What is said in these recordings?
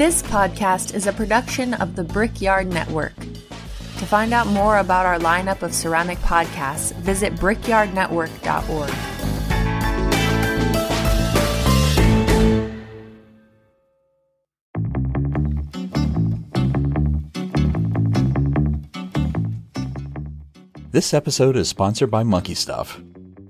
This podcast is a production of the Brickyard Network. To find out more about our lineup of ceramic podcasts, visit brickyardnetwork.org. This episode is sponsored by Monkey Stuff.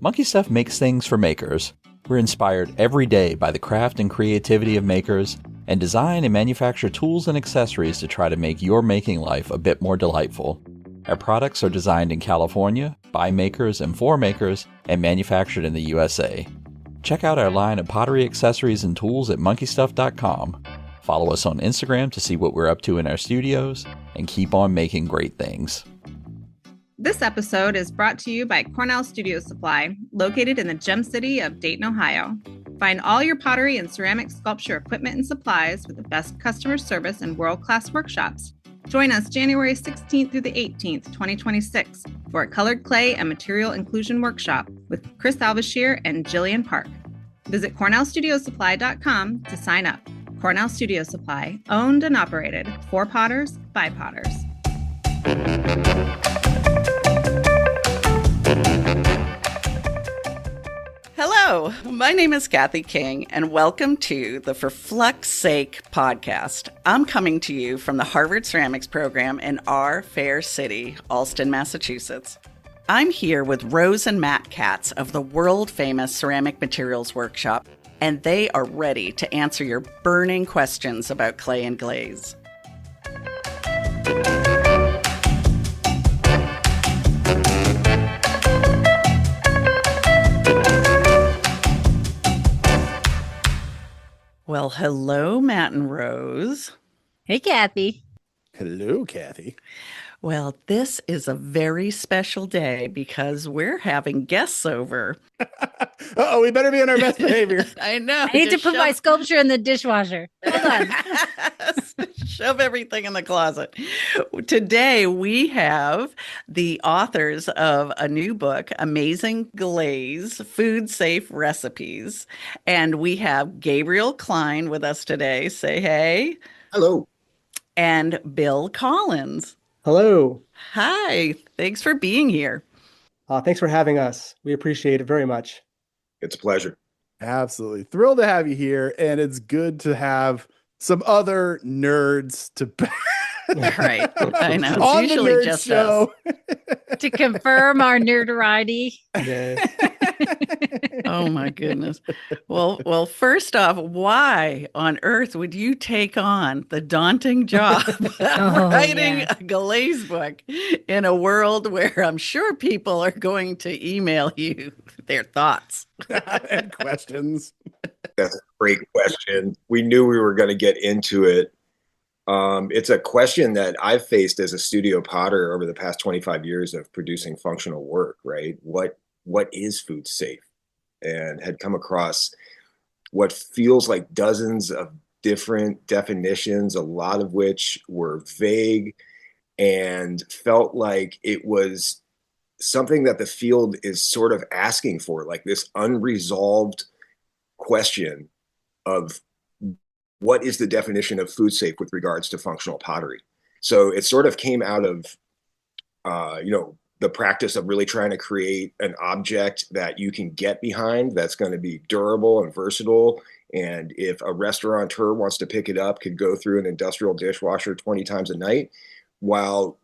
Monkey Stuff makes things for makers. We're inspired every day by the craft and creativity of makers, and design and manufacture tools and accessories to try to make your making life a bit more delightful. Our products are designed in California, by makers and for makers, and manufactured in the USA. Check out our line of pottery accessories and tools at monkeystuff.com. Follow us on Instagram to see what we're up to in our studios, and keep on making great things. This episode is brought to you by Cornell Studio Supply, located in the Gem City of Dayton, Ohio. Find all your pottery and ceramic sculpture equipment and supplies with the best customer service and world-class workshops. Join us January 16th through the 18th, 2026 for a colored clay and material inclusion workshop with Chris Alvashir and Jillian Park. Visit CornellStudioSupply.com to sign up. Cornell Studio Supply, owned and operated for potters by potters. Hello, my name is Kathy King, and welcome to the For Flux Sake podcast. I'm coming to you from the Harvard Ceramics program in our fair city, Allston, Massachusetts. I'm here with Rose and Matt Katz of the world-famous Ceramic Materials Workshop, and they are ready to answer your burning questions about clay and glaze. Well, hello, Matt and Rose. Hey, Kathy. Hello, Kathy. Well, this is a very special day because we're having guests over. Uh-oh, we better be on our best behavior. I know. I need to put my sculpture in the dishwasher. Hold on. Shove everything in the closet. Today, we have the authors of a new book, Amazing Glaze, Food Safe Recipes. And we have Gabriel Kline with us today. Say hey. Hello. And Bill Collins. Hello. Hi. Thanks for being here. Thanks for having us. We appreciate it very much. It's a pleasure. Absolutely. Thrilled to have you here. And it's good to have some other nerds to Right. I know. It's on usually the nerd just show. To confirm our notoriety. Yeah. Oh my goodness. Well, first off, why on earth would you take on the daunting job of writing a glaze book in a world where I'm sure people are going to email you their thoughts and questions? That's a great question. We knew we were going to get into it. It's a question that I've faced as a studio potter over the past 25 years of producing functional work, right? What is food safe? And had come across what feels like dozens of different definitions, a lot of which were vague, and felt like it was something that the field is sort of asking for, like this unresolved question of what is the definition of food safe with regards to functional pottery. So it sort of came out of, the practice of really trying to create an object that you can get behind that's going to be durable and versatile. And if a restaurateur wants to pick it up, could go through an industrial dishwasher 20 times a night, while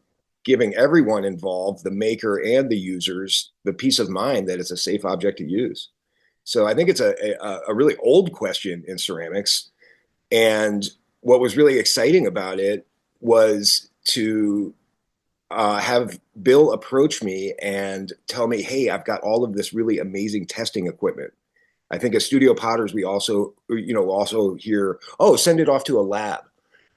giving everyone involved, the maker and the users, the peace of mind that it's a safe object to use. So I think it's a really old question in ceramics. And what was really exciting about it was to have Bill approach me and tell me, hey, I've got all of this really amazing testing equipment. I think as studio potters, we also hear, oh, send it off to a lab.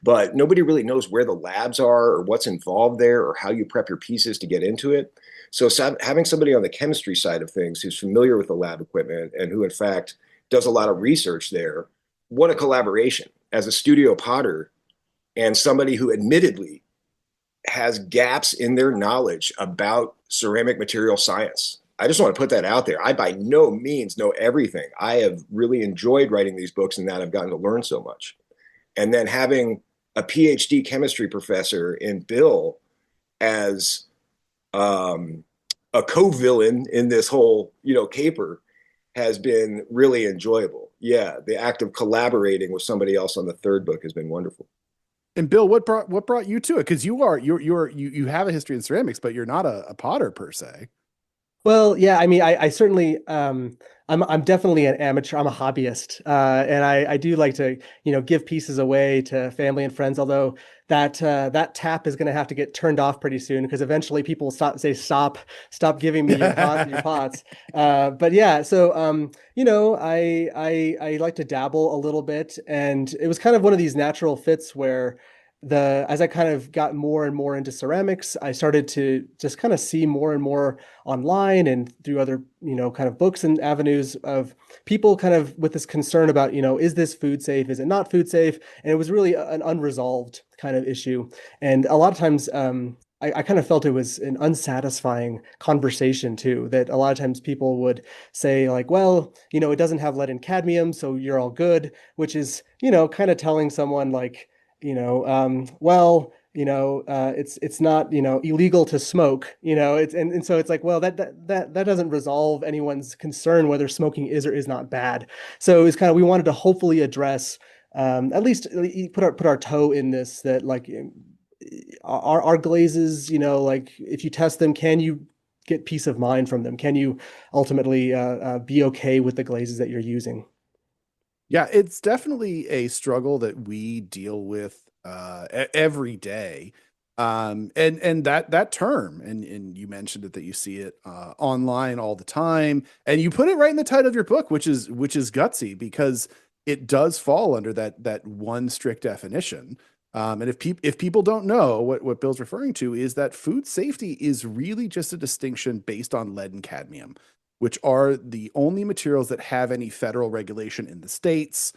But nobody really knows where the labs are or what's involved there or how you prep your pieces to get into it. So having somebody on the chemistry side of things who's familiar with the lab equipment and who, in fact, does a lot of research there, what a collaboration as a studio potter and somebody who admittedly has gaps in their knowledge about ceramic material science. I just want to put that out there. I by no means know everything. I have really enjoyed writing these books and that I've gotten to learn so much. And then having a PhD chemistry professor in Bill as a co-villain in this whole, caper has been really enjoyable. Yeah, the act of collaborating with somebody else on the third book has been wonderful. And Bill, what brought you to it? Because you have a history in ceramics, but you're not a potter per se. Well, yeah, I mean, I certainly, I'm definitely an amateur. I'm a hobbyist, and I do like to, give pieces away to family and friends. Although that tap is going to have to get turned off pretty soon because eventually people will stop giving me your pots. But yeah, so I like to dabble a little bit, and it was kind of one of these natural fits where as I kind of got more and more into ceramics, I started to just kind of see more and more online and through other, kind of books and avenues of people kind of with this concern about, is this food safe? Is it not food safe? And it was really an unresolved kind of issue. And a lot of times, I kind of felt it was an unsatisfying conversation too, that a lot of times people would say like, well, it doesn't have lead and cadmium, so you're all good, which is, kind of telling someone like, it's not, illegal to smoke, and so it's like, well, that doesn't resolve anyone's concern whether smoking is or is not bad. So it's kind of, we wanted to hopefully address, at least put our toe in this, that like our glazes, like if you test them, can you get peace of mind from them? Can you ultimately be okay with the glazes that you're using? Yeah, it's definitely a struggle that we deal with every day. And that term, and you mentioned it, that you see it online all the time, and you put it right in the title of your book, which is gutsy, because it does fall under that one strict definition. And if people don't know what Bill's referring to, is that food safety is really just a distinction based on lead and cadmium, which are the only materials that have any federal regulation in the States.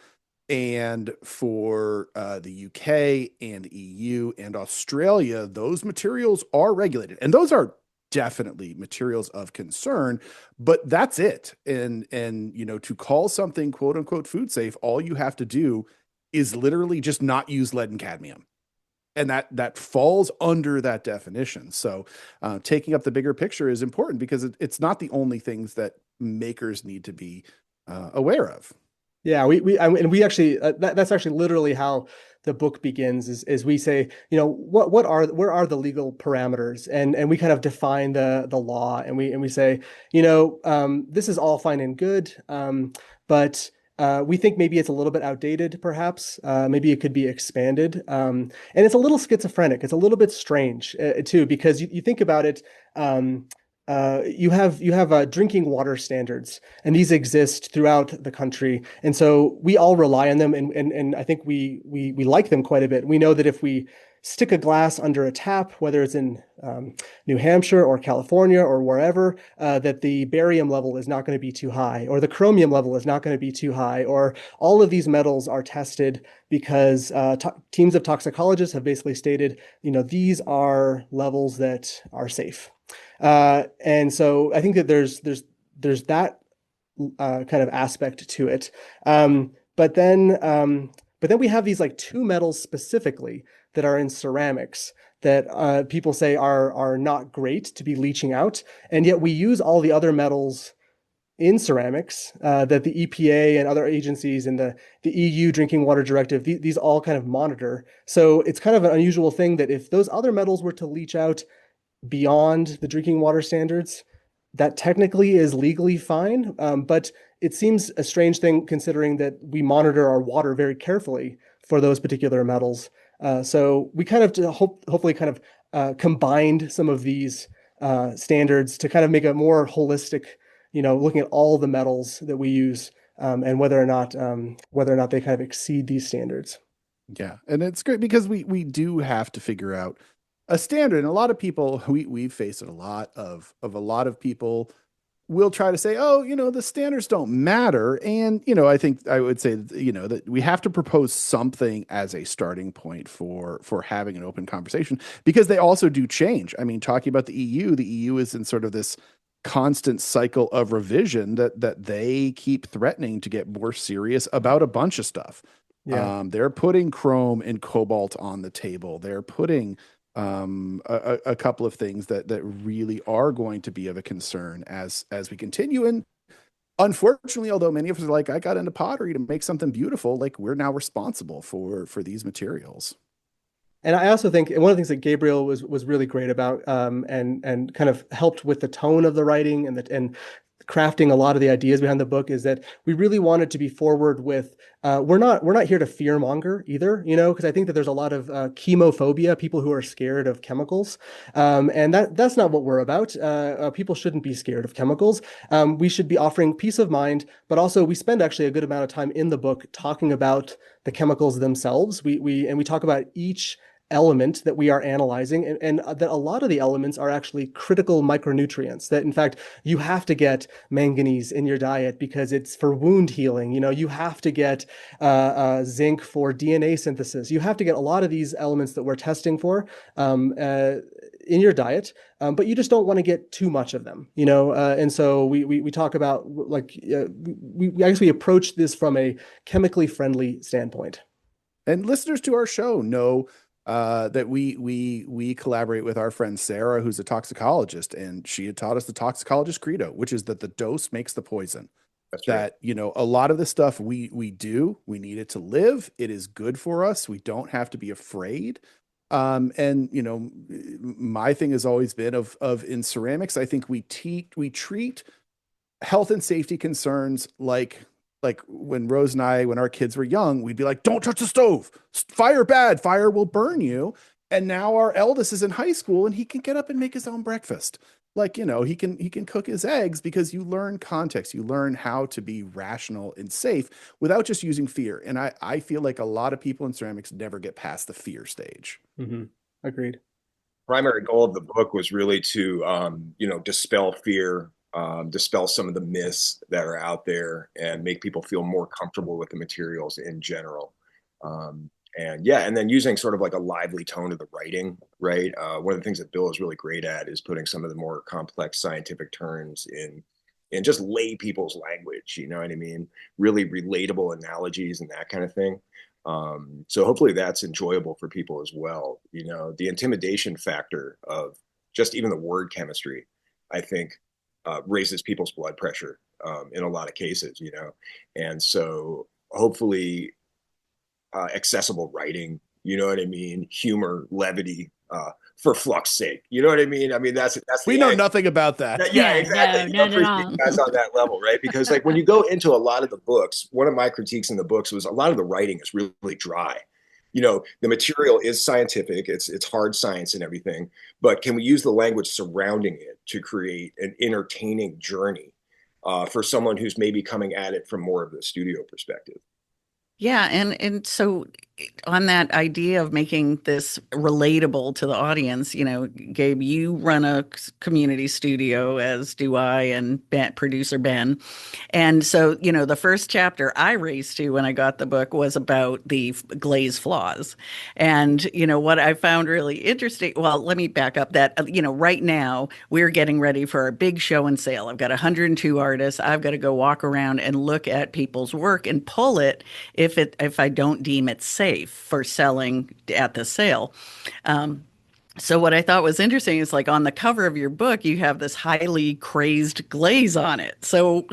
And for the UK and EU and Australia, those materials are regulated. And those are definitely materials of concern, but that's it. And to call something quote unquote food safe, all you have to do is literally just not use lead and cadmium. And that falls under that definition. So taking up the bigger picture is important, because it's not the only things that makers need to be aware of. Yeah, we actually that's actually literally how the book begins. Is we say, where are the legal parameters, and we kind of define the law, and we say, this is all fine and good, but we think maybe it's a little bit outdated, perhaps. Maybe it could be expanded. And it's a little schizophrenic. It's a little bit strange too, because you think about it. You have drinking water standards, and these exist throughout the country, and so we all rely on them, and I think we like them quite a bit. We know that if we stick a glass under a tap, whether it's in New Hampshire or California or wherever, that the barium level is not going to be too high, or the chromium level is not going to be too high, or all of these metals are tested because teams of toxicologists have basically stated, these are levels that are safe. And so I think that there's that kind of aspect to it. But then we have these like two metals specifically that are in ceramics that people say are not great to be leaching out, and yet we use all the other metals in ceramics that the EPA and other agencies and the EU Drinking Water Directive, these all kind of monitor. So it's kind of an unusual thing that if those other metals were to leach out beyond the drinking water standards, that technically is legally fine. But it seems a strange thing considering that we monitor our water very carefully for those particular metals. So we kind of hopefully kind of combined some of these standards to kind of make a more holistic, looking at all the metals that we use and whether or not they kind of exceed these standards. Yeah, and it's great because we do have to figure out a standard. And a lot of people, we've faced it a lot of a lot of people will try to say, oh, the standards don't matter. And, I think I would say, that we have to propose something as a starting point for having an open conversation, because they also do change. I mean, talking about the EU is in sort of this constant cycle of revision that they keep threatening to get more serious about a bunch of stuff. Yeah. They're putting chrome and cobalt on the table. They're putting a couple of things that really are going to be of a concern as we continue. And unfortunately, although many of us are like, I got into pottery to make something beautiful, like we're now responsible for these materials. And I also think one of the things that Gabriel was really great about, and kind of helped with the tone of the writing and crafting a lot of the ideas behind the book, is that we really wanted to be forward with, we're not here to fear monger either, because I think that there's a lot of chemophobia, people who are scared of chemicals, and that's not what we're about. People shouldn't be scared of chemicals. We should be offering peace of mind, but also we spend actually a good amount of time in the book talking about the chemicals themselves. We talk about each element that we are analyzing, and that a lot of the elements are actually critical micronutrients, that in fact you have to get manganese in your diet because it's for wound healing. You have to get zinc for DNA synthesis. You have to get a lot of these elements that we're testing for in your diet, but you just don't want to get too much of them, and so we talk about, like, I guess we approach this from a chemically friendly standpoint. And listeners to our show know that we collaborate with our friend Sarah, who's a toxicologist, and she had taught us the toxicologist credo, which is that the dose makes the poison. That's that right. A lot of the stuff we need it to live. It is good for us. We don't have to be afraid. And my thing has always been of in ceramics, I think we treat health and safety concerns like when Rose and I, when our kids were young, we'd be like, don't touch the stove. Fire bad. Fire will burn you. And now our eldest is in high school and he can get up and make his own breakfast. Like, he can cook his eggs, because you learn context. You learn how to be rational and safe without just using fear. And I feel like a lot of people in ceramics never get past the fear stage. Mm-hmm. Agreed. Primary goal of the book was really to, dispel fear, dispel some of the myths that are out there, and make people feel more comfortable with the materials in general. And then using sort of like a lively tone of the writing, right? One of the things that Bill is really great at is putting some of the more complex scientific terms in just lay people's language, you know what I mean? Really relatable analogies and that kind of thing. So hopefully that's enjoyable for people as well. The intimidation factor of just even the word chemistry, I think, raises people's blood pressure in a lot of cases, and so hopefully accessible writing, you know what I mean, humor, levity, for Flux Sake, you know what I mean. I mean that's we know nothing about that. Yeah, exactly. no, not at all. Guys on that level, right? Because like when you go into a lot of the books, one of my critiques in the books was a lot of the writing is really dry. The material is scientific, it's hard science and everything, but can we use the language surrounding it to create an entertaining journey for someone who's maybe coming at it from more of the studio perspective? Yeah, and so on that idea of making this relatable to the audience, Gabe, you run a community studio, as do I, and producer Ben. And so, the first chapter I raced to when I got the book was about the glaze flaws. And, what I found really interesting, well, let me back up that, right now we're getting ready for our big show and sale. I've got 102 artists. I've got to go walk around and look at people's work and pull it if I don't deem it safe for selling at the sale. So what I thought was interesting is, like, on the cover of your book, you have this highly crazed glaze on it. So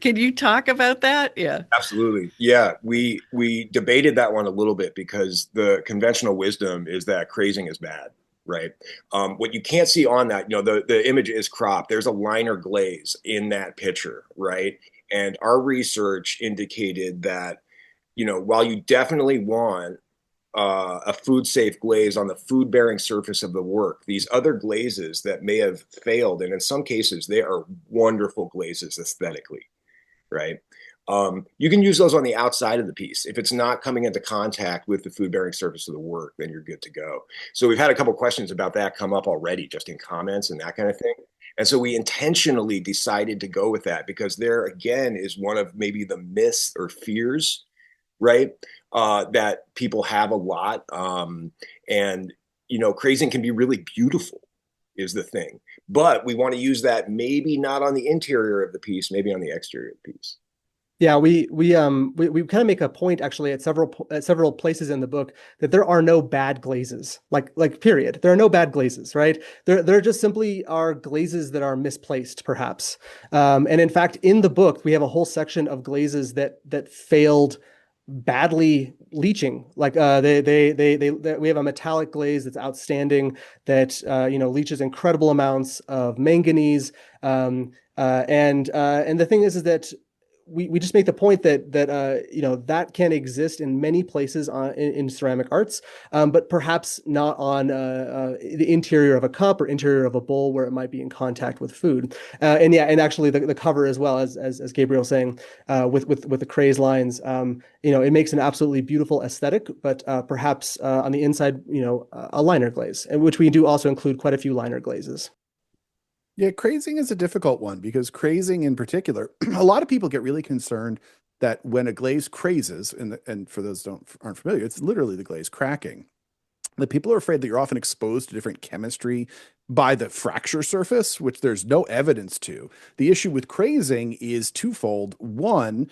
can you talk about that? Yeah. Absolutely. Yeah. We debated that one a little bit, because the conventional wisdom is that crazing is bad, right? What you can't see on that, the image is cropped. There's a liner glaze in that picture, right? And our research indicated that, while you definitely want a food safe glaze on the food bearing surface of the work, these other glazes that may have failed, and in some cases they are wonderful glazes aesthetically, right? You can use those on the outside of the piece. If it's not coming into contact with the food bearing surface of the work, then you're good to go. So we've had a couple questions about that come up already, just in comments and that kind of thing. And so we intentionally decided to go with that, because there again is one of maybe the myths or fears, right? That people have a lot. And, crazing can be really beautiful, is the thing. But we want to use that maybe not on the interior of the piece, maybe on the exterior of the piece. Yeah, we kind of make a point actually at several places in the book that there are no bad glazes, like period. There are no bad glazes, right? There just simply are glazes that are misplaced, perhaps. And in fact, in the book, we have a whole section of glazes that failed badly leaching. Like we have a metallic glaze that's outstanding that leaches incredible amounts of manganese. And the thing is that we just make the point that can exist in many places in ceramic arts, but perhaps not on the interior of a cup or interior of a bowl where it might be in contact with food. And actually the cover as well, as Gabriel saying, with the craze lines, it makes an absolutely beautiful aesthetic, but perhaps on the inside, a liner glaze, which we do also include quite a few liner glazes. Yeah, crazing is a difficult one because crazing in particular, a lot of people get really concerned that when a glaze crazes, and for those aren't familiar, it's literally the glaze cracking. The people are afraid that you're often exposed to different chemistry by the fracture surface, which there's no evidence to. The issue with crazing is twofold. One,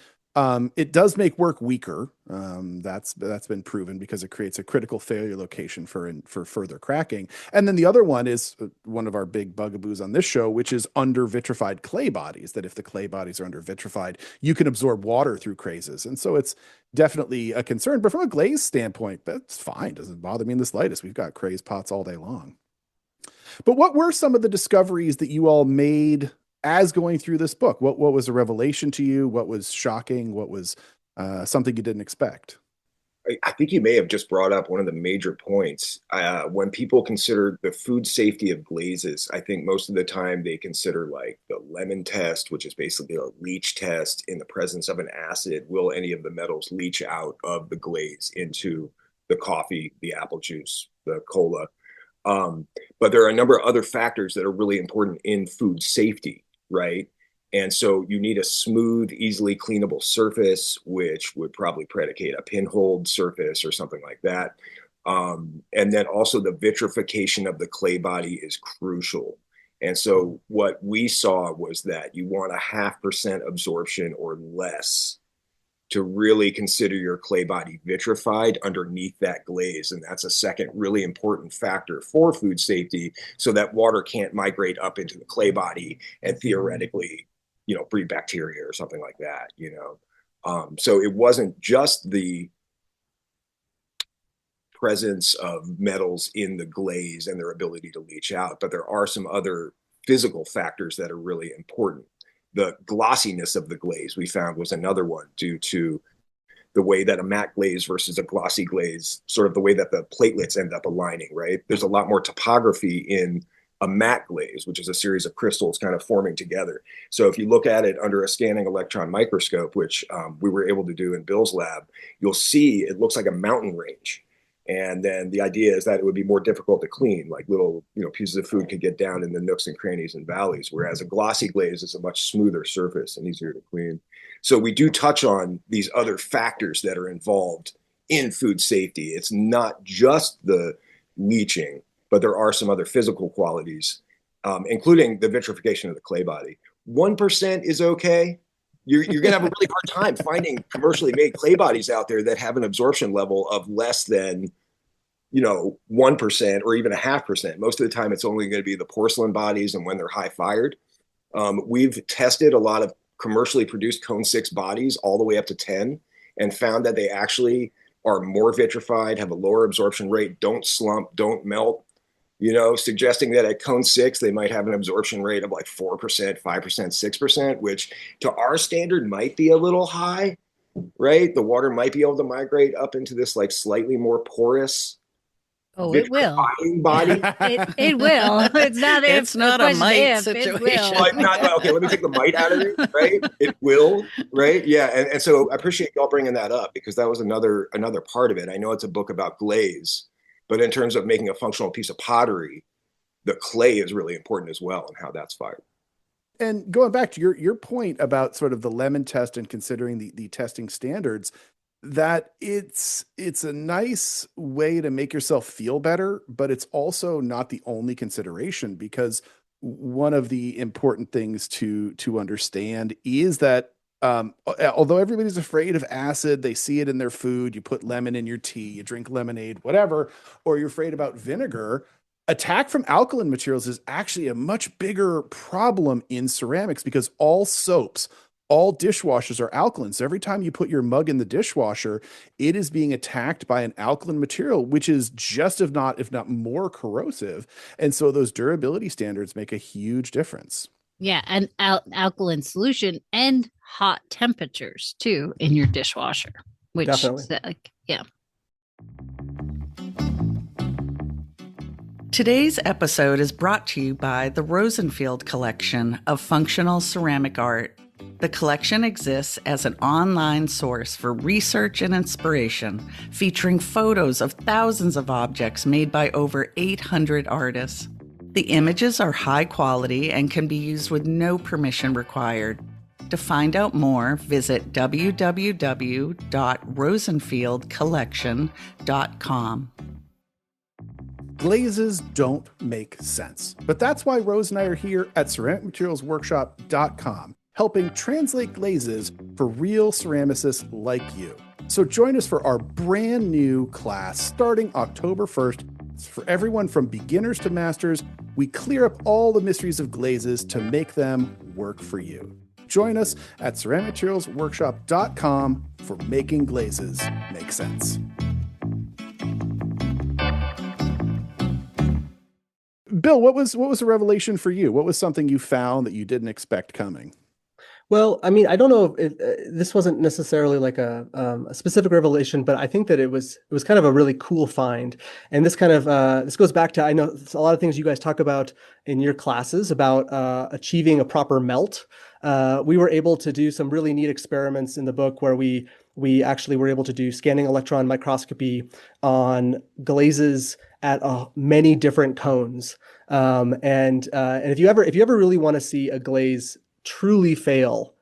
it does make work weaker. That's been proven because it creates a critical failure location for further cracking. And then the other one is one of our big bugaboos on this show, which is under vitrified clay bodies. That if the clay bodies are under vitrified, you can absorb water through crazes, and so it's definitely a concern. But from a glaze standpoint, that's fine. Doesn't bother me in the slightest. We've got craze pots all day long. But what were some of the discoveries that you all made as going through this book? What was a revelation to you? What was shocking? What was something you didn't expect? I think you may have just brought up one of the major points. When people consider the food safety of glazes, I think most of the time they consider like the lemon test, which is basically a leach test in the presence of an acid. Will any of the metals leach out of the glaze into the coffee, the apple juice, the cola? But there are a number of other factors that are really important in food safety, right? And so you need a smooth, easily cleanable surface, which would probably predicate a pinhold surface or something like that. And then also the vitrification of the clay body is crucial. And so what we saw was that you want 0.5% absorption or less to really consider your clay body vitrified underneath that glaze. And that's a second really important factor for food safety, so that water can't migrate up into the clay body and theoretically, breed bacteria or something like that, So it wasn't just the presence of metals in the glaze and their ability to leach out, but there are some other physical factors that are really important. The glossiness of the glaze we found was another one, due to the way that a matte glaze versus a glossy glaze, sort of the way that the platelets end up aligning, right? There's a lot more topography in a matte glaze, which is a series of crystals kind of forming together. So if you look at it under a scanning electron microscope, which we were able to do in Bill's lab, you'll see it looks like a mountain range. And then the idea is that it would be more difficult to clean, like little, pieces of food could get down in the nooks and crannies and valleys, whereas a glossy glaze is a much smoother surface and easier to clean. So we do touch on these other factors that are involved in food safety. It's not just the leaching, but there are some other physical qualities, including the vitrification of the clay body. 1% is okay. You're going to have a really hard time finding commercially made clay bodies out there that have an absorption level of less than 1% or even 0.5%. Most of the time, it's only going to be the porcelain bodies and when they're high fired. We've tested a lot of commercially produced cone 6 bodies all the way up to 10 and found that they actually are more vitrified, have a lower absorption rate, don't slump, don't melt, suggesting that at cone 6, they might have an absorption rate of like 4%, 5%, 6%, which to our standard might be a little high, right? The water might be able to migrate up into this like slightly more porous, it will. Body. It will. It's not if. It's not a might if, situation. Okay, let me take the might out of it, right? It will, right? Yeah, and so I appreciate y'all bringing that up, because that was another part of it. I know it's a book about glaze, but in terms of making a functional piece of pottery, the clay is really important as well, and how that's fired. And going back to your point about sort of the lemon test and considering the testing standards, that it's a nice way to make yourself feel better, but it's also not the only consideration, because one of the important things to understand is that Although everybody's afraid of acid, they see it in their food. You put lemon in your tea, you drink lemonade, whatever, or you're afraid about vinegar. Attack from alkaline materials is actually a much bigger problem in ceramics because all soaps, all dishwashers are alkaline. So every time you put your mug in the dishwasher, it is being attacked by an alkaline material, which is just, if not more corrosive. And so those durability standards make a huge difference. Yeah, and alkaline solution and hot temperatures too in your dishwasher, which Definitely. Yeah. Today's episode is brought to you by the Rosenfield Collection of Functional Ceramic Art. The collection exists as an online source for research and inspiration, featuring photos of thousands of objects made by over 800 artists. The images are high quality and can be used with no permission required. To find out more, visit www.rosenfieldcollection.com. Glazes don't make sense, but that's why Rose and I are here at ceramicmaterialsworkshop.com, helping translate glazes for real ceramicists like you. So join us for our brand new class starting October 1st. For everyone from beginners to masters, we clear up all the mysteries of glazes to make them work for you. Join us at ceramicmaterialsworkshop.com for making glazes make sense. Bill, what was a revelation for you? What was something you found that you didn't expect coming? Well, I mean, I don't know if this wasn't necessarily like a specific revelation, but I think that it was kind of a really cool find. And this kind of this goes back to, I know a lot of things you guys talk about in your classes about achieving a proper melt. We were able to do some really neat experiments in the book where we actually were able to do scanning electron microscopy on glazes at many different cones. And if you ever really want to see a glaze truly fail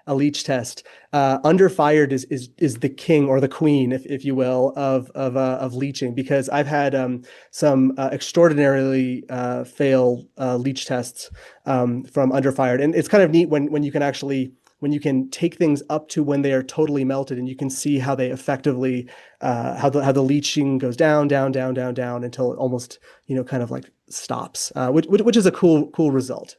a leach test, under fired is the king or the queen, if you will, of leaching, because I've had some extraordinarily fail leach tests from under fired, and it's kind of neat when you can take things up to when they are totally melted, and you can see how they effectively how the leaching goes down until it almost kind of like stops, which is a cool result.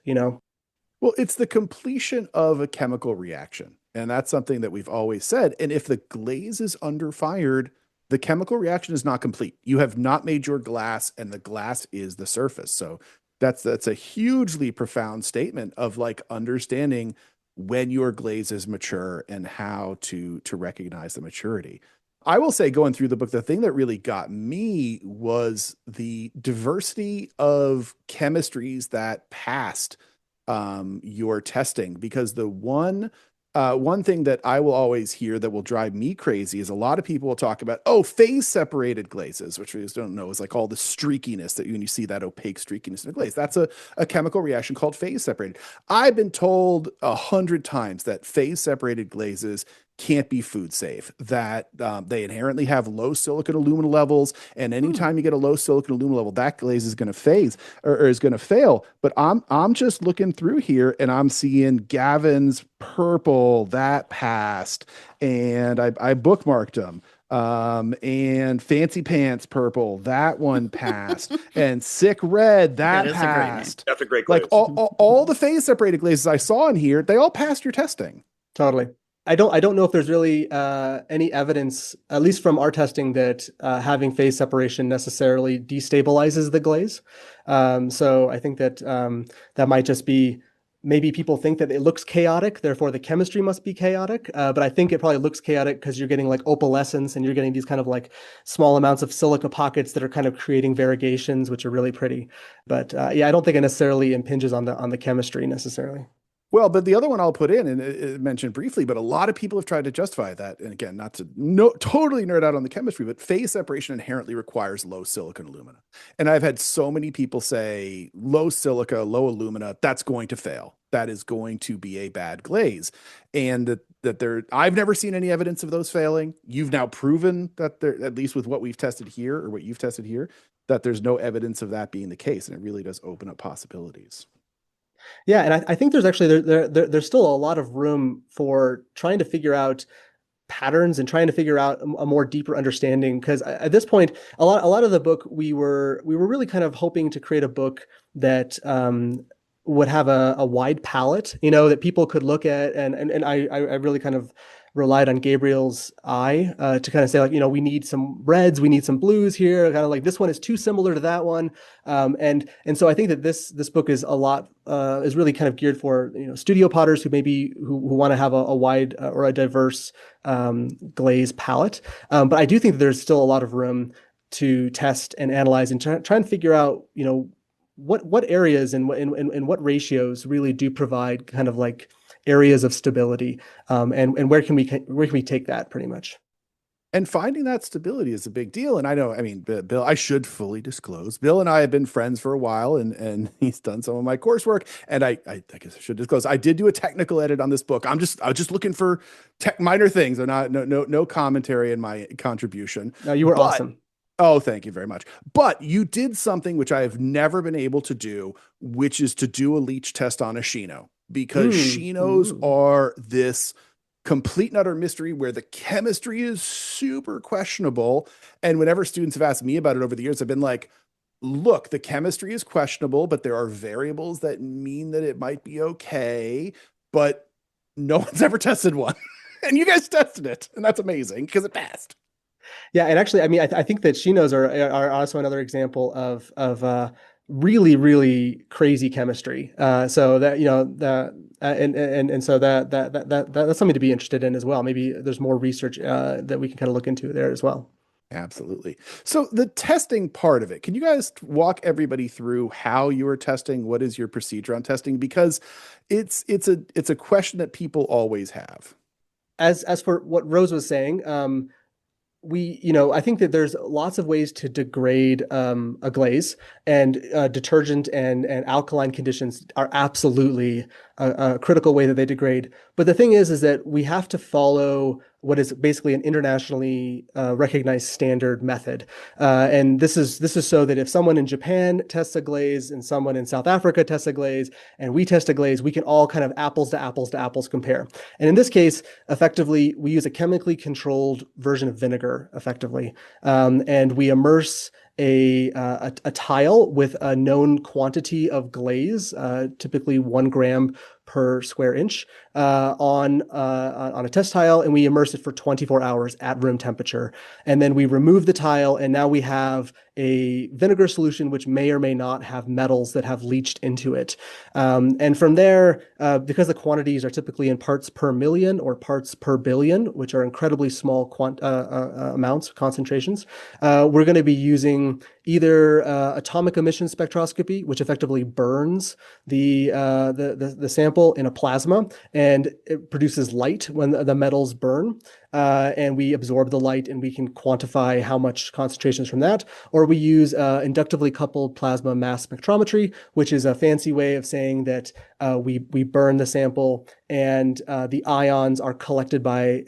Well, it's the completion of a chemical reaction. And that's something that we've always said. And if the glaze is under fired, the chemical reaction is not complete. You have not made your glass, and the glass is the surface. So that's a hugely profound statement of like understanding when your glaze is mature and how to recognize the maturity. I will say, going through the book, the thing that really got me was the diversity of chemistries that passed your testing, because the one thing that I will always hear that will drive me crazy is a lot of people will talk about, phase separated glazes, which we just don't know is like all the streakiness that when you see that opaque streakiness in a glaze. That's a chemical reaction called phase separated. I've been told 100 times that phase separated glazes can't be food safe, that they inherently have low silicon alumina levels, and anytime you get a low silicon alumina level, that glaze is going to phase or is going to fail. But I'm just looking through here and I'm seeing Gavin's purple that passed, and I bookmarked them. And Fancy Pants purple, that one passed, and Sick Red that passed. That's a great glaze. Like all the phase separated glazes I saw in here, they all passed your testing. Totally. I don't know if there's really any evidence, at least from our testing, that having phase separation necessarily destabilizes the glaze. So I think that that might just be, maybe people think that it looks chaotic, therefore the chemistry must be chaotic. But I think it probably looks chaotic because you're getting like opalescence, and you're getting these kind of like small amounts of silica pockets that are kind of creating variegations, which are really pretty. But yeah, I don't think it necessarily impinges on the chemistry necessarily. Well, but the other one I'll put in, and it mentioned briefly, but a lot of people have tried to justify that. And again, not to totally nerd out on the chemistry, but phase separation inherently requires low silicon alumina. And I've had so many people say low silica, low alumina, that's going to fail. That is going to be a bad glaze. And I've never seen any evidence of those failing. You've now proven that there, at least with what we've tested here, or what you've tested here, that there's no evidence of that being the case. And it really does open up possibilities. Yeah, and I think there's actually there's still a lot of room for trying to figure out patterns and trying to figure out a more deeper understanding. Because at this point, a lot of the book we were really kind of hoping to create a book that would have a wide palette, that people could look at, and I really kind of relied on Gabriel's eye to kind of say, like, we need some reds, we need some blues here, kind of like this one is too similar to that one, and so I think that this book is is really kind of geared for studio potters who want to have a wide or a diverse glaze palette, but I do think that there's still a lot of room to test and analyze and try and figure out what areas and what ratios really do provide kind of like areas of stability, and where can we take that pretty much. And finding that stability is a big deal. And I mean, Bill, I should fully disclose, Bill and I have been friends for a while, and he's done some of my coursework. And I guess I should disclose, I did do a technical edit on this book. I was just looking for minor things, and no commentary in my contribution. No, you were awesome. Oh, thank you very much. But you did something which I have never been able to do, which is to do a leach test on a Shino, because Shinos are this complete and utter mystery where the chemistry is super questionable. And whenever students have asked me about it over the years, I've been like, look, the chemistry is questionable, but there are variables that mean that it might be okay, but no one's ever tested one. And you guys tested it, and that's amazing because it passed. Yeah, and actually, I mean, I think that Shinos are also another example of really, really crazy chemistry. So that so that's something to be interested in as well. Maybe there's more research that we can kind of look into there as well. Absolutely. So the testing part of it, can you guys walk everybody through how you are testing? What is your procedure on testing? Because it's a question that people always have. As for what Rose was saying, I think that there's lots of ways to degrade a glaze, and detergent and alkaline conditions are absolutely a critical way that they degrade. But the thing is that we have to follow what is basically an internationally recognized standard method. And this is so that if someone in Japan tests a glaze and someone in South Africa tests a glaze and we test a glaze, we can all kind of apples to apples compare. And in this case, effectively, we use a chemically controlled version of vinegar, effectively. And we immerse a tile with a known quantity of glaze, typically 1 gram per square inch, on a test tile, and we immerse it for 24 hours at room temperature. And then we remove the tile, and now we have a vinegar solution which may or may not have metals that have leached into it. And from there, because the quantities are typically in parts per million or parts per billion, which are incredibly small amounts, concentrations, we're going to be using either atomic emission spectroscopy, which effectively burns the sample in a plasma, and it produces light when the metals burn, and we absorb the light and we can quantify how much concentrations from that. Or we use inductively coupled plasma mass spectrometry, which is a fancy way of saying that we burn the sample, and the ions are collected by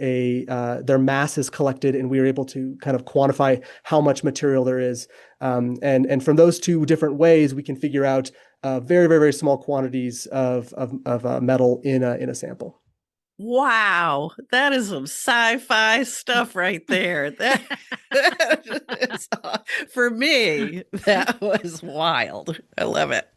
their mass is collected, and we are able to kind of quantify how much material there is. And from those two different ways, we can figure out very, very, very small quantities of metal in a sample. Wow, that is some sci-fi stuff right there. For me, that was wild. I love it.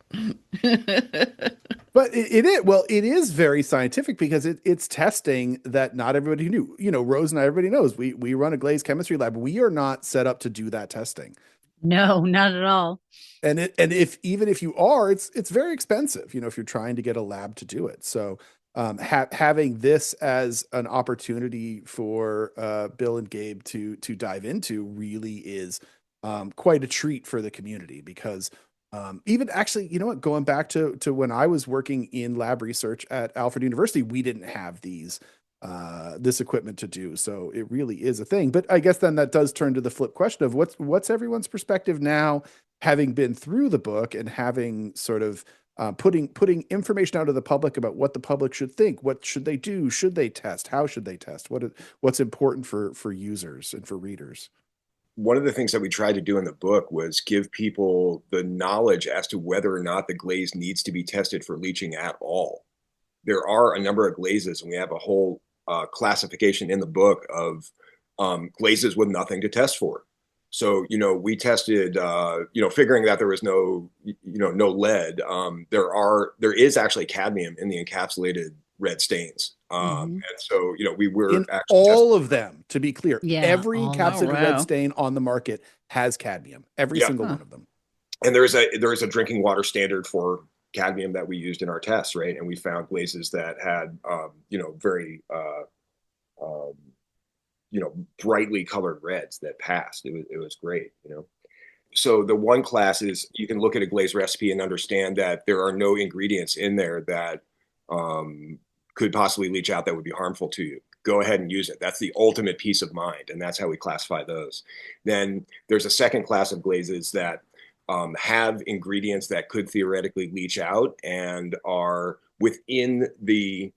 But it is very scientific, because it's testing that not everybody knew. Rose and I, everybody knows we run a glaze chemistry lab. We are not set up to do that testing. No, not at all. And if you are, it's very expensive, if you're trying to get a lab to do it. So having this as an opportunity for Bill and Gabe to dive into really is quite a treat for the community, because even actually, going back to when I was working in lab research at Alfred University, we didn't have this equipment to do. So it really is a thing. But I guess then that does turn to the flip question of what's everyone's perspective now, having been through the book and having sort of putting information out to the public about what the public should think. What should they do? Should they test? How should they test? What's important for users and for readers? one of the things that we tried to do in the book was give people the knowledge as to whether or not the glaze needs to be tested for leaching at all. There are a number of glazes, and we have a whole classification in the book of glazes with nothing to test for. So, we tested, figuring that there was no lead. There is actually cadmium in the encapsulated red stains. And so, we were in actually all of them, to be clear, Yeah, every all encapsulated wow. red stain on the market has cadmium, every Yeah. single one of them. And there is a drinking water standard for cadmium that we used in our tests, right? And we found glazes that had, very, brightly colored reds that passed. It was great, So the one class is you can look at a glaze recipe and understand that there are no ingredients in there that could possibly leach out that would be harmful to you. Go ahead and use it. That's the ultimate peace of mind, and that's how we classify those. Then there's a second class of glazes that have ingredients that could theoretically leach out and are within the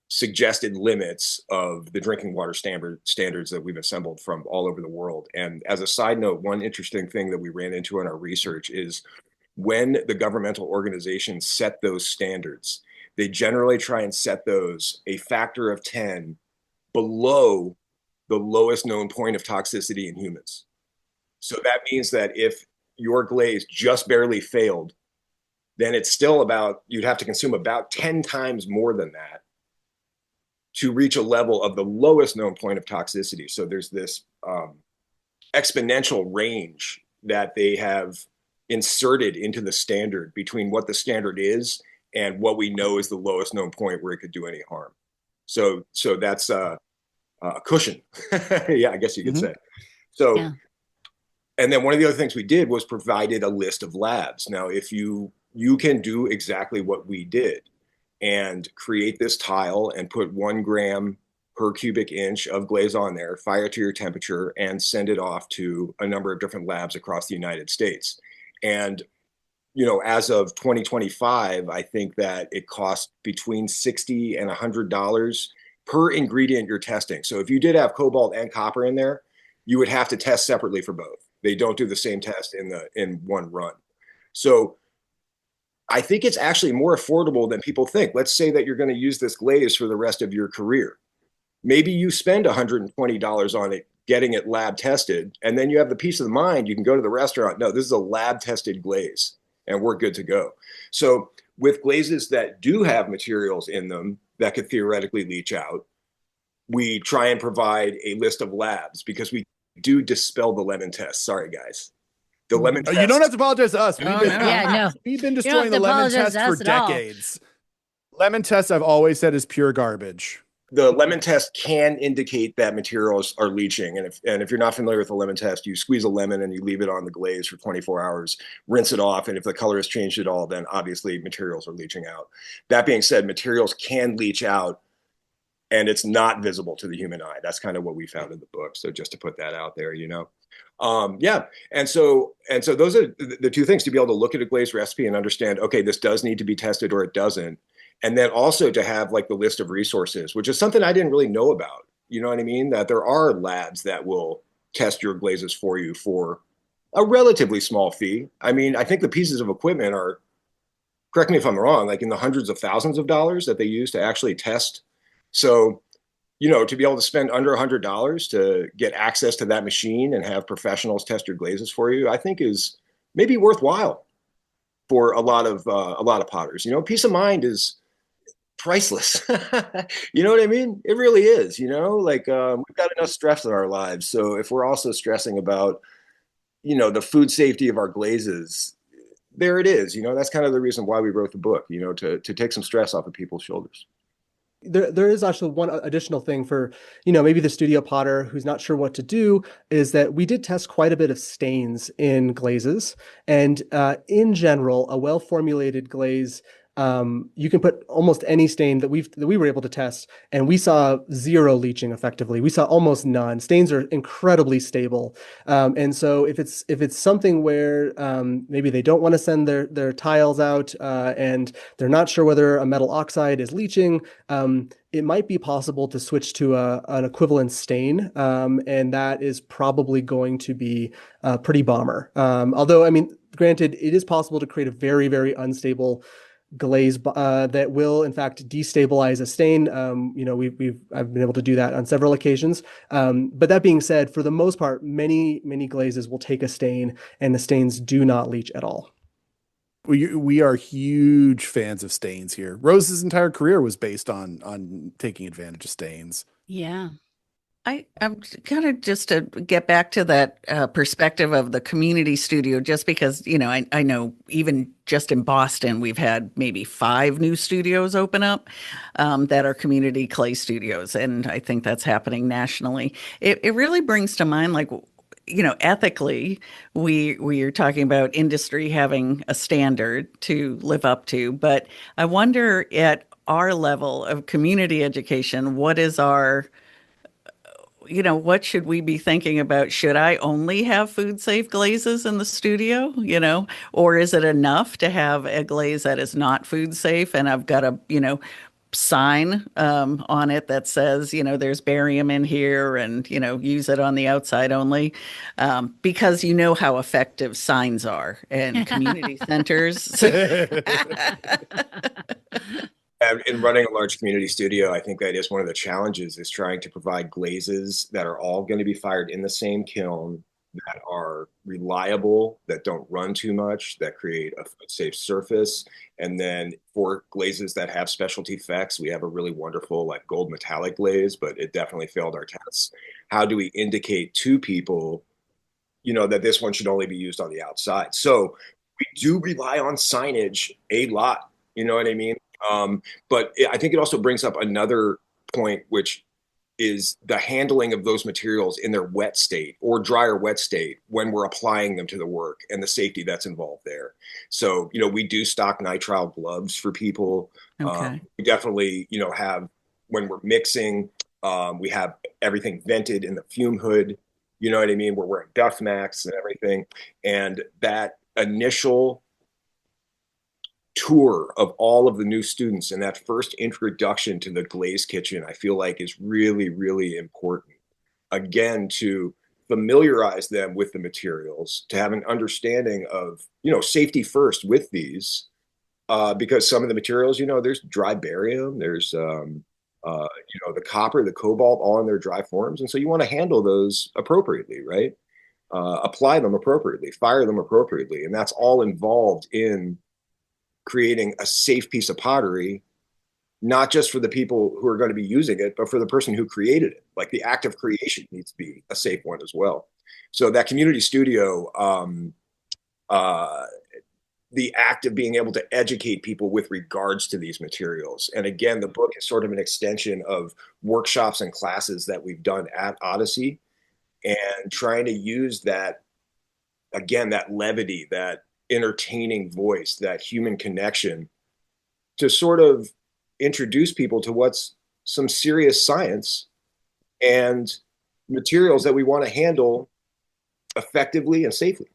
suggested limits of the drinking water standards that we've assembled from all over the world. And as a side note, one interesting thing that we ran into in our research is when the governmental organizations set those standards, they generally try and set those a factor of 10 below the lowest known point of toxicity in humans. So that means that if your glaze just barely failed, then it's still you'd have to consume about 10 times more than that to reach a level of the lowest known point of toxicity. So there's this exponential range that they have inserted into the standard between what the standard is and what we know is the lowest known point where it could do any harm. So that's a cushion. Yeah, I guess you could say. So, yeah. And then one of the other things we did was provided a list of labs. Now, if you can do exactly what we did and create this tile and put 1 gram per cubic inch of glaze on there, fire it to your temperature, and send it off to a number of different labs across the United States. And, as of 2025, I think that it costs between $60 and $100 per ingredient you're testing. So if you did have cobalt and copper in there, you would have to test separately for both. They don't do the same test in one run. So I think it's actually more affordable than people think. Let's say that you're going to use this glaze for the rest of your career. Maybe you spend $120 on it, getting it lab tested, and then you have the peace of mind. You can go to the restaurant. No, this is a lab tested glaze, and we're good to go. So with glazes that do have materials in them that could theoretically leach out, we try and provide a list of labs because we do dispel the lemon test. Sorry, guys. The lemon test. You don't have to apologize to us. No. We've been destroying the lemon test for decades. Lemon test, I've always said, is pure garbage. The lemon test can indicate that materials are leaching. And if you're not familiar with the lemon test, you squeeze a lemon and you leave it on the glaze for 24 hours, rinse it off. And if the color has changed at all, then obviously materials are leaching out. That being said, materials can leach out and it's not visible to the human eye. That's kind of what we found in the book. So just to put that out there, yeah. And so those are the two things: to be able to look at a glaze recipe and understand, okay, this does need to be tested or it doesn't. And then also to have like the list of resources, which is something I didn't really know about. You know what I mean? That there are labs that will test your glazes for you for a relatively small fee. I mean, I think the pieces of equipment are, correct me if I'm wrong, like in the hundreds of thousands of dollars that they use to actually test. So, to be able to spend under $100 to get access to that machine and have professionals test your glazes for you, I think is maybe worthwhile for a lot of potters. Peace of mind is priceless. You know what I mean? It really is. We've got enough stress in our lives. So if we're also stressing about, the food safety of our glazes, there it is. That's kind of the reason why we wrote the book, to take some stress off of people's shoulders. There is actually one additional thing for, maybe the studio potter who's not sure what to do, is that we did test quite a bit of stains in glazes. And in general, a well-formulated glaze you can put almost any stain that we were able to test, and we saw zero leaching effectively. We saw almost none. Stains are incredibly stable. And so if it's something where maybe they don't want to send their tiles out and they're not sure whether a metal oxide is leaching, it might be possible to switch to an equivalent stain, and that is probably going to be pretty bomber. Although, I mean, granted, it is possible to create a very, very unstable glaze that will, in fact, destabilize a stain. I've been able to do that on several occasions. But that being said, for the most part, many glazes will take a stain, and the stains do not leach at all. We are huge fans of stains here. Rose's entire career was based on taking advantage of stains. Yeah. I'm kind of just to get back to that perspective of the community studio, just because, I know even just in Boston, we've had maybe 5 new studios open up that are community clay studios. And I think that's happening nationally. It really brings to mind, like, ethically, we are talking about industry having a standard to live up to. But I wonder at our level of community education, what is what should we be thinking about? Should I only have food safe glazes in the studio, or is it enough to have a glaze that is not food safe and I've got a, sign on it that says, there's barium in here and, use it on the outside only, because how effective signs are in community centers. And in running a large community studio, I think that is one of the challenges, is trying to provide glazes that are all going to be fired in the same kiln, that are reliable, that don't run too much, that create a safe surface. And then for glazes that have specialty effects, we have a really wonderful like gold metallic glaze, but it definitely failed our tests. How do we indicate to people, that this one should only be used on the outside? So we do rely on signage a lot, you know what I mean? But I think it also brings up another point, which is the handling of those materials in their wet state or dry or wet state when we're applying them to the work, and the safety that's involved there. So, we do stock nitrile gloves for people. Okay. We definitely, have, when we're mixing, we have everything vented in the fume hood, you know what I mean? We're wearing dust masks and everything. And that initial tour of all of the new students and that first introduction to the glaze kitchen, I feel like is really, really important. Again, to familiarize them with the materials, to have an understanding of, safety first with these, because some of the materials, there's dry barium, there's, the copper, the cobalt, all in their dry forms. And so you want to handle those appropriately, right? Apply them appropriately, fire them appropriately. And that's all involved in creating a safe piece of pottery, not just for the people who are going to be using it, but for the person who created it. Like the act of creation needs to be a safe one as well. So that community studio, the act of being able to educate people with regards to these materials. And again, the book is sort of an extension of workshops and classes that we've done at Odyssey, and trying to use that, again, that levity, that entertaining voice, that human connection, to sort of introduce people to what's some serious science and materials that we want to handle effectively and safely.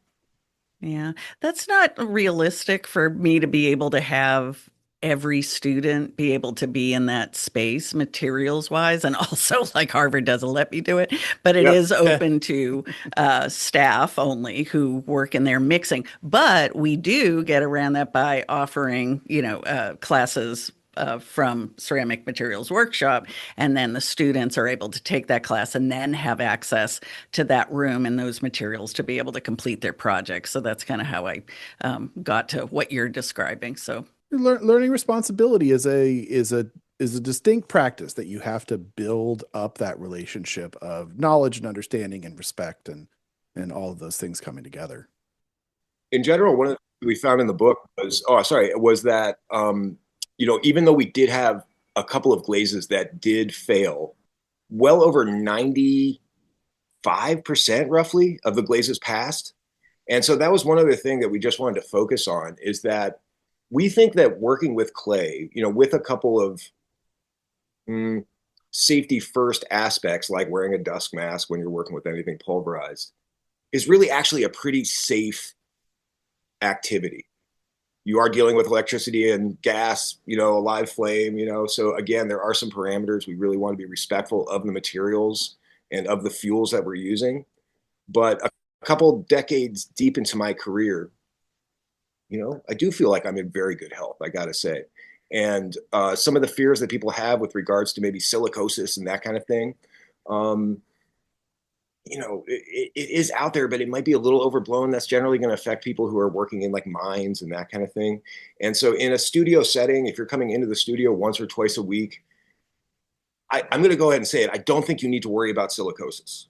Yeah, that's not realistic for me to be able to have every student be able to be in that space materials wise. And also, like, Harvard doesn't let me do it, but it is open to staff only who work in there mixing. But we do get around that by offering, classes from Ceramic Materials Workshop, and then the students are able to take that class and then have access to that room and those materials to be able to complete their projects. So that's kind of how I got to what you're describing. So learning responsibility is a distinct practice that you have to build up that relationship of knowledge and understanding and respect and all of those things coming together. In general, one of the things we found in the book was that even though we did have a couple of glazes that did fail, well over 95% roughly of the glazes passed. And so that was one other thing that we just wanted to focus on, is that we think that working with clay, with a couple of safety first aspects, like wearing a dust mask when you're working with anything pulverized, is really actually a pretty safe activity. You are dealing with electricity and gas, a live flame, so again, there are some parameters. We really want to be respectful of the materials and of the fuels that we're using. But a couple decades deep into my career, I do feel like I'm in very good health, I got to say. And some of the fears that people have with regards to maybe silicosis and that kind of thing, it is out there, but it might be a little overblown. That's generally going to affect people who are working in like mines and that kind of thing. And so in a studio setting, if you're coming into the studio once or twice a week, I'm going to go ahead and say it. I don't think you need to worry about silicosis,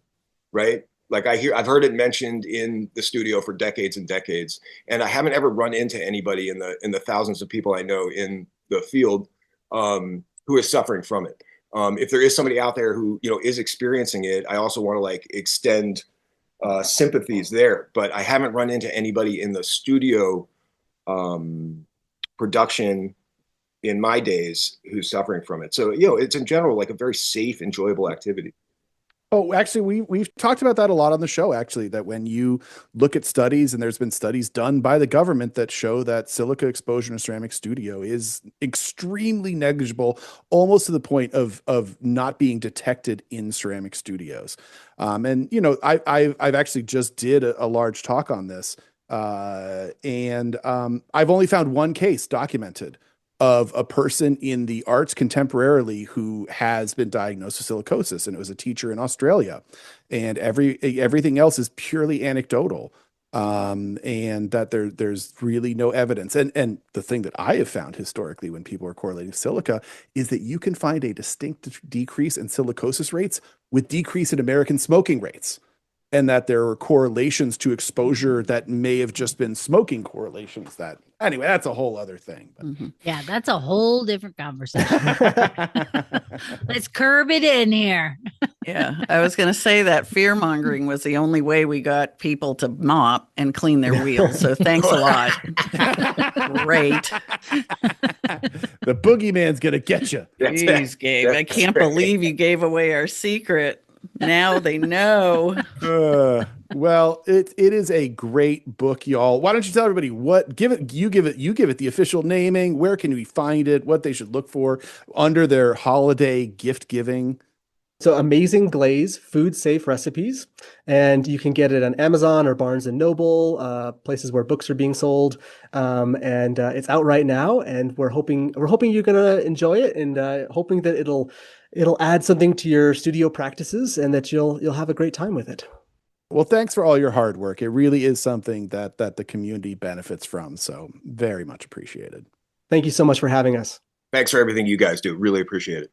right? Like I've heard it mentioned in the studio for decades and decades, and I haven't ever run into anybody in the thousands of people I know in the field who is suffering from it. If there is somebody out there who is experiencing it, I also want to extend sympathies there. But I haven't run into anybody in the studio production in my days who's suffering from it. So it's in general like a very safe, enjoyable activity. Oh, actually, we've talked about that a lot on the show, actually, that when you look at studies, and there's been studies done by the government that show that silica exposure in a ceramic studio is extremely negligible, almost to the point of not being detected in ceramic studios. And I've actually just did a large talk on this, and I've only found one case documented of a person in the arts contemporarily who has been diagnosed with silicosis, and it was a teacher in Australia, and everything else is purely anecdotal, and that there's really no evidence. And the thing that I have found historically when people are correlating silica is that you can find a distinct decrease in silicosis rates with decrease in American smoking rates, and that there are correlations to exposure that may have just been smoking correlations. That anyway, that's a whole other thing. Mm-hmm. Yeah, that's a whole different conversation. Let's curb it in here. Yeah, I was going to say that fear mongering was the only way we got people to mop and clean their wheels. So thanks a lot. Great. The boogeyman's going to get you. Jeez, Gabe, I can't believe you gave away our secret. Now they know. Well, it is a great book, y'all. Why don't you tell everybody you give it the official naming, where can we find it, what they should look for under their holiday gift giving? So Amazing Glaze, food safe recipes, and you can get it on Amazon or Barnes and Noble, places where books are being sold, and it's out right now. And we're hoping you're gonna enjoy it, and hoping that it'll add something to your studio practices, and that you'll have a great time with it. Well, thanks for all your hard work. It really is something that the community benefits from. So very much appreciated. Thank you so much for having us. Thanks for everything you guys do. Really appreciate it.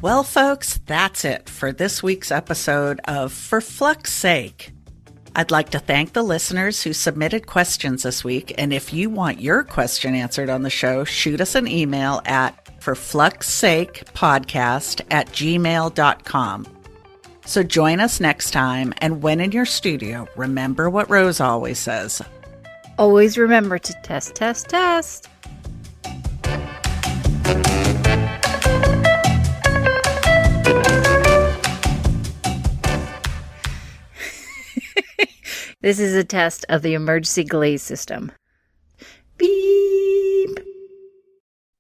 Well, folks, that's it for this week's episode of For Flux Sake. I'd like to thank the listeners who submitted questions this week. And if you want your question answered on the show, shoot us an email at forfluxsakepodcast@gmail.com. So join us next time. And when in your studio, remember what Rose always says. Always remember to test, test, test. This is a test of the emergency glaze system. Beep.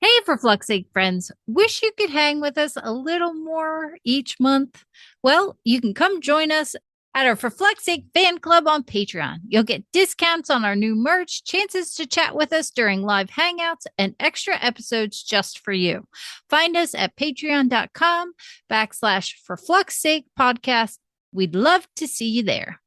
Hey, For Flux Sake friends, wish you could hang with us a little more each month? Well, you can come join us at our For Flux Sake fan club on Patreon. You'll get discounts on our new merch, chances to chat with us during live hangouts, and extra episodes just for you. Find us at patreon.com/For Flux Sake podcast. We'd love to see you there.